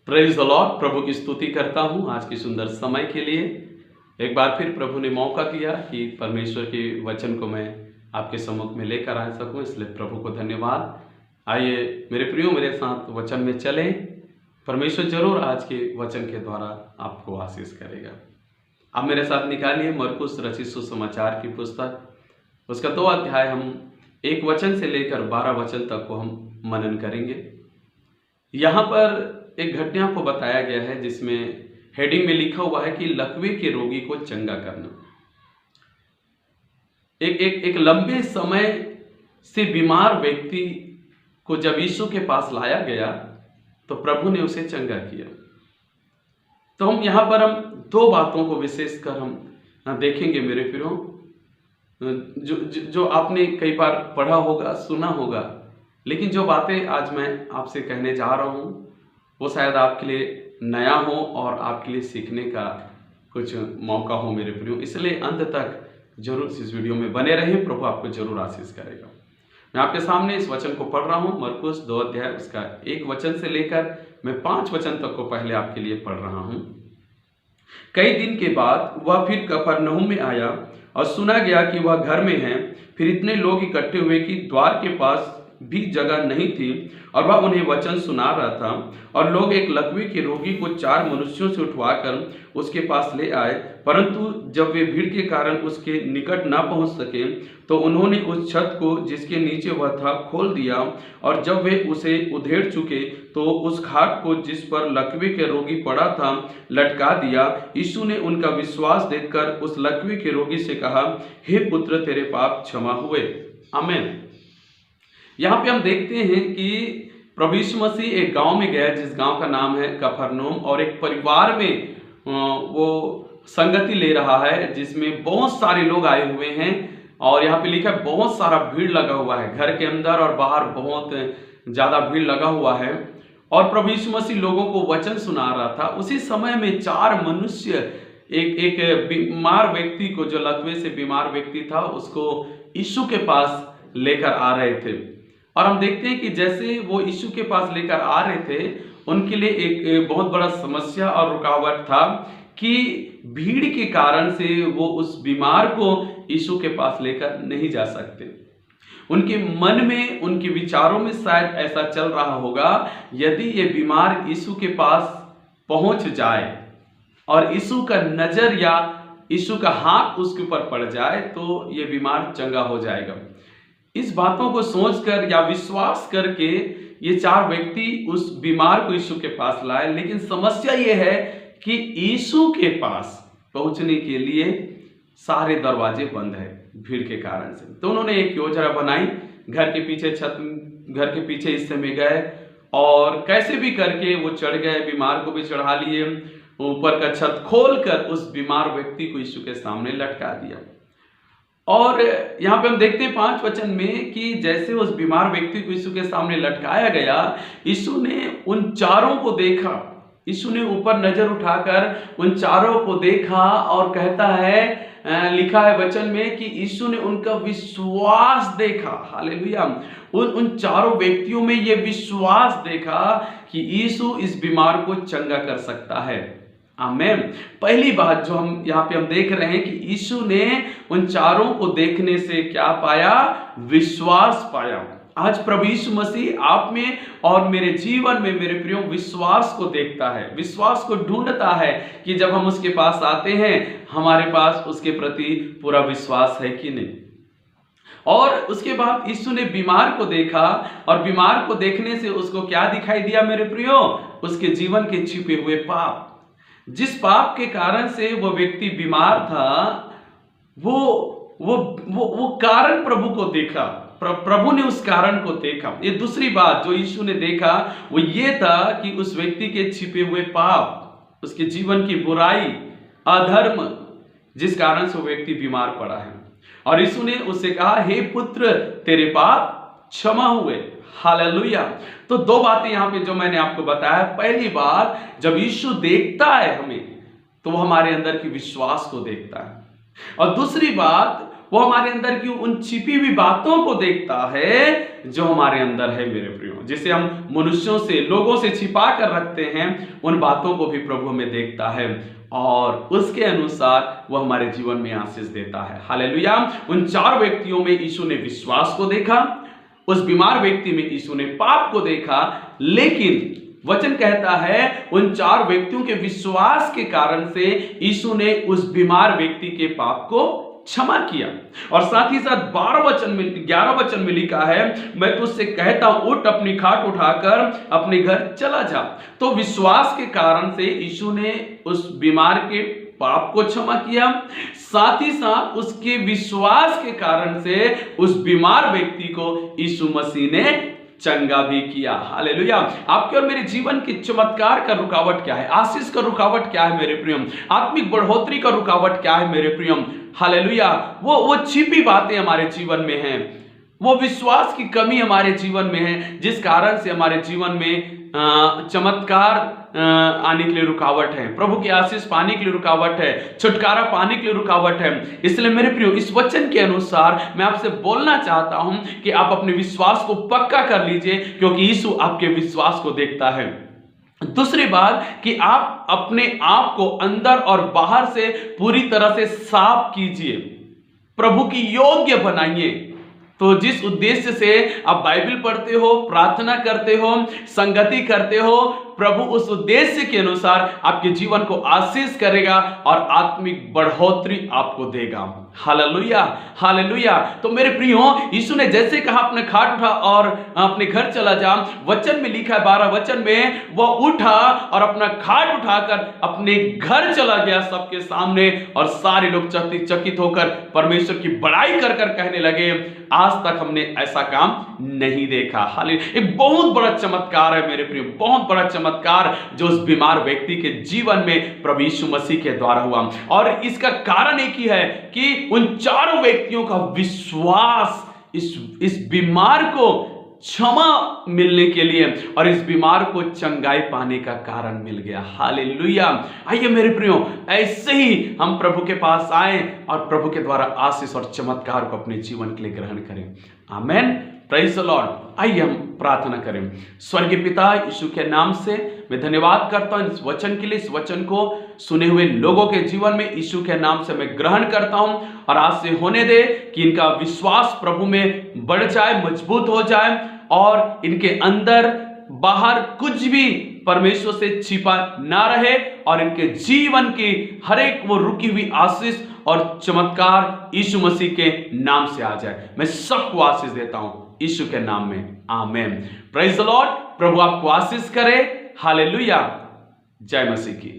Praise the Lord. प्रभु की स्तुति करता हूँ आज की सुंदर समय के लिए। एक बार फिर प्रभु ने मौका दिया कि परमेश्वर के वचन को मैं आपके सम्मुख में लेकर आ सकूं, इसलिए प्रभु को धन्यवाद। आइए मेरे प्रियो, मेरे साथ वचन में चलें। परमेश्वर जरूर आज के वचन के द्वारा आपको आशीष करेगा। आप मेरे साथ निकालिए मरकुस रचित सुसमाचार की पुस्तक, उसका 2 अध्याय हम 1 वचन से लेकर 12 वचन तक को हम मनन करेंगे। यहाँ पर एक घटना को बताया गया है जिसमें हेडिंग में लिखा हुआ है कि लकवे के रोगी को चंगा करना। एक लंबे समय से बीमार व्यक्ति को जब यीशु के पास लाया गया तो प्रभु ने उसे चंगा किया। तो हम यहाँ पर 2 बातों को विशेषकर हम देखेंगे मेरे प्रियो, जो आपने कई बार पढ़ा होगा, सुना होगा, लेकिन जो बातें आज मैं आपसे कहने जा रहा हूँ वो शायद आपके लिए नया हो और आपके लिए सीखने का कुछ मौका हो मेरे प्रियो। इसलिए अंत तक जरूर इस वीडियो में बने रहें, प्रभु आपको जरूर आशीष करेगा। मैं आपके सामने इस वचन को पढ़ रहा हूँ, मरकुस 2 अध्याय उसका 1 वचन से लेकर मैं 5 वचन तक को पहले आपके लिए पढ़ रहा हूँ। कई दिन के बाद वह फिर कफरनहूम में आया और सुना गया कि वह घर में है। फिर इतने लोग इकट्ठे हुए कि द्वार के पास भी जगह नहीं थी और वह उन्हें वचन सुना रहा था। और लोग एक लकवे के रोगी को 4 मनुष्यों से उठवाकर उसके पास ले आए, परंतु जब वे भीड़ के कारण उसके निकट ना पहुंच सके तो उन्होंने उस छत को जिसके नीचे वह था खोल दिया। और जब वे उसे उधेड़ चुके तो उस खाट को जिस पर लकवे के रोगी पड़ा था लटका दिया। यीशु ने उनका विश्वास देखकर उस लकवे के रोगी से कहा, हे पुत्र, तेरे पाप क्षमा हुए। आमीन। यहाँ पे हम देखते हैं कि प्रभु यीशु मसीह एक गांव में गया जिस गांव का नाम है कफरनहूम, और एक परिवार में वो संगति ले रहा है जिसमें बहुत सारे लोग आए हुए हैं। और यहाँ पे लिखा है बहुत सारा भीड़ लगा हुआ है, घर के अंदर और बाहर बहुत ज्यादा भीड़ लगा हुआ है। और प्रभु यीशु मसीह लोगों को वचन सुना रहा था। उसी समय में 4 मनुष्य एक बीमार व्यक्ति को, जो लकवे से बीमार व्यक्ति था, उसको यीशु के पास लेकर आ रहे थे। और हम देखते हैं कि जैसे वो यीशु के पास लेकर आ रहे थे, उनके लिए एक बहुत बड़ा समस्या और रुकावट था कि भीड़ के कारण से वो उस बीमार को यीशु के पास लेकर नहीं जा सकते। उनके मन में, उनके विचारों में शायद ऐसा चल रहा होगा, यदि ये बीमार यीशु के पास पहुंच जाए और यीशु का नजर या यीशु का हाथ उसके ऊपर पड़ जाए तो ये बीमार चंगा हो जाएगा। इस बातों को सोचकर या विश्वास करके ये 4 व्यक्ति उस बीमार को यीशु के पास लाए। लेकिन समस्या ये है कि यीशु के पास पहुंचने के लिए सारे दरवाजे बंद है भीड़ के कारण से। तो उन्होंने एक योजना बनाई, घर के पीछे हिस्से में गए और कैसे भी करके वो चढ़ गए, बीमार को भी चढ़ा लिए, ऊपर का छत खोलकर उस बीमार व्यक्ति को यीशु के सामने लटका दिया। और यहाँ पे हम देखते हैं 5 वचन में कि जैसे उस बीमार व्यक्ति को यीशु के सामने लटकाया गया, यीशु ने उन 4 को देखा। यीशु ने ऊपर नजर उठाकर उन 4 को देखा और कहता है, लिखा है वचन में कि यीशु ने उनका विश्वास देखा। हालेलुया। उन 4 व्यक्तियों में ये विश्वास देखा कि यीशु इस बीमार को चंगा कर सकता है। आमीन। पहली बात जो हम यहाँ पे देख रहे हैं कि यीशु ने उन 4 को देखने से क्या पाया? विश्वास पाया। आज प्रभु यीशु मसीह आप में और मेरे जीवन में मेरे प्रियो विश्वास को देखता है, विश्वास को ढूंढता है कि जब हम उसके पास आते हैं हमारे पास उसके प्रति पूरा विश्वास है कि नहीं। और उसके बाद यीशु ने बीमार को देखा और बीमार को देखने से उसको क्या दिखाई दिया मेरे प्रियो? उसके जीवन के छिपे हुए पाप, जिस पाप के कारण से वो व्यक्ति बीमार था, वो कारण प्रभु को देखा, प्रभु ने उस कारण को देखा। ये दूसरी बात जो यीशु ने देखा वो ये था कि उस व्यक्ति के छिपे हुए पाप, उसके जीवन की बुराई, अधर्म, जिस कारण से वो व्यक्ति बीमार पड़ा है। और यीशु ने उससे कहा, हे पुत्र, तेरे पाप क्षमा हुए। हालेलुया। तो 2 बातें यहाँ पे जो मैंने आपको बताया। पहली बात, जब यीशु देखता है हमें तो वो हमारे अंदर की विश्वास को देखता है। और दूसरी बात, वो हमारे अंदर की उन छिपी हुई बातों को देखता है जो हमारे अंदर है मेरे प्रियो। जिसे हम मनुष्यों से, लोगों से छिपा कर रखते हैं, उन बातों को भी प्रभु हमें देखता है और उसके अनुसार वो हमारे जीवन में आशीष देता है। हालेलुया। उन 4 व्यक्तियों में यीशु ने विश्वास को देखा, उस बीमार व्यक्ति में यीशु ने पाप को देखा, लेकिन वचन कहता है उन 4 व्यक्तियों के विश्वास के कारण से यीशु ने उस बीमार व्यक्ति के पाप को क्षमा किया। और साथ ही साथ 11 वचन में लिखा है, मैं तुझसे कहता हूं उठ, अपनी खाट उठाकर अपने घर चला जा। तो विश्वास के कारण से यीशु ने उस बीमार के पाप को क्षमा किया, साथ ही साथ उसके विश्वास के कारण से उस बीमार व्यक्ति को यीशु मसीह ने चंगा भी किया। हालेलुया। आपके और मेरे जीवन की चमत्कार का रुकावट क्या है? आशीष का रुकावट क्या है मेरे प्रियम? आत्मिक बढ़ोतरी का रुकावट क्या है मेरे प्रियम? हालेलुया। वो छिपी बातें हमारे जीवन में हैं, वो विश्वास की कमी हमारे जीवन में है, जिस कारण से हमारे जीवन में चमत्कार आने के लिए रुकावट है, प्रभु की आशीष पाने के लिए रुकावट है, छुटकारा पाने के लिए रुकावट है। इसलिए मेरे प्रियो, इस वचन के अनुसार मैं आपसे बोलना चाहता हूं कि आप अपने विश्वास को पक्का कर लीजिए, क्योंकि यीशु आपके विश्वास को देखता है। दूसरी बात कि आप अपने आप को अंदर और बाहर से पूरी तरह से साफ कीजिए, प्रभु की योग्य बनाइए। तो जिस उद्देश्य से आप बाइबल पढ़ते हो, प्रार्थना करते हो, संगति करते हो, प्रभु उस उद्देश्य के अनुसार आपके जीवन को आशीष करेगा और आत्मिक बढ़ोतरी आपको देगा। Hallelujah, hallelujah. तो मेरे प्रियो, यीशु ने जैसे कहा अपने खाट उठा और अपने घर चला जा, वचन में लिखा है 12 वचन में, वह उठा और अपना खाट उठाकर अपने घर चला गया सबके सामने, और सारे लोग चकित होकर परमेश्वर की बड़ाई कर कर कहने लगे, आज तक हमने ऐसा काम नहीं देखा। हालेलुया। एक बहुत बड़ा चमत्कार है मेरे प्रियो, बहुत बड़ा चमत्कार जो उस बीमार व्यक्ति के जीवन में प्रभु यीशु मसीह के द्वारा हुआ। और इसका कारण एक ही है कि उन 4 व्यक्तियों का विश्वास इस बीमार को क्षमा मिलने के लिए और इस बीमार को चंगाई पाने का कारण मिल गया। हालेलुया। आइए मेरे प्रियो, ऐसे ही हम प्रभु के पास आए और प्रभु के द्वारा आशीष और चमत्कार को अपने जीवन के लिए ग्रहण करें। आमेन। Praise the Lord. आइए हम प्रार्थना करें। स्वर्गीय पिता, यीशु के नाम से मैं धन्यवाद करता हूं इस वचन के लिए। इस वचन को सुने हुए लोगों के जीवन में यीशु के नाम से मैं ग्रहण करता हूं, और आज से होने दे कि इनका विश्वास प्रभु में बढ़ जाए, मजबूत हो जाए, और इनके अंदर बाहर कुछ भी परमेश्वर से छिपा ना रहे, और इनके जीवन की हर एक वो रुकी हुई आशीष और चमत्कार यीशु मसीह के नाम से आ जाए। मैं सबको आशीष देता हूं यीशु के नाम में। आमेन। Praise the Lord. प्रभु आपको आशीष करे। हालेलुया। जय मसीह की।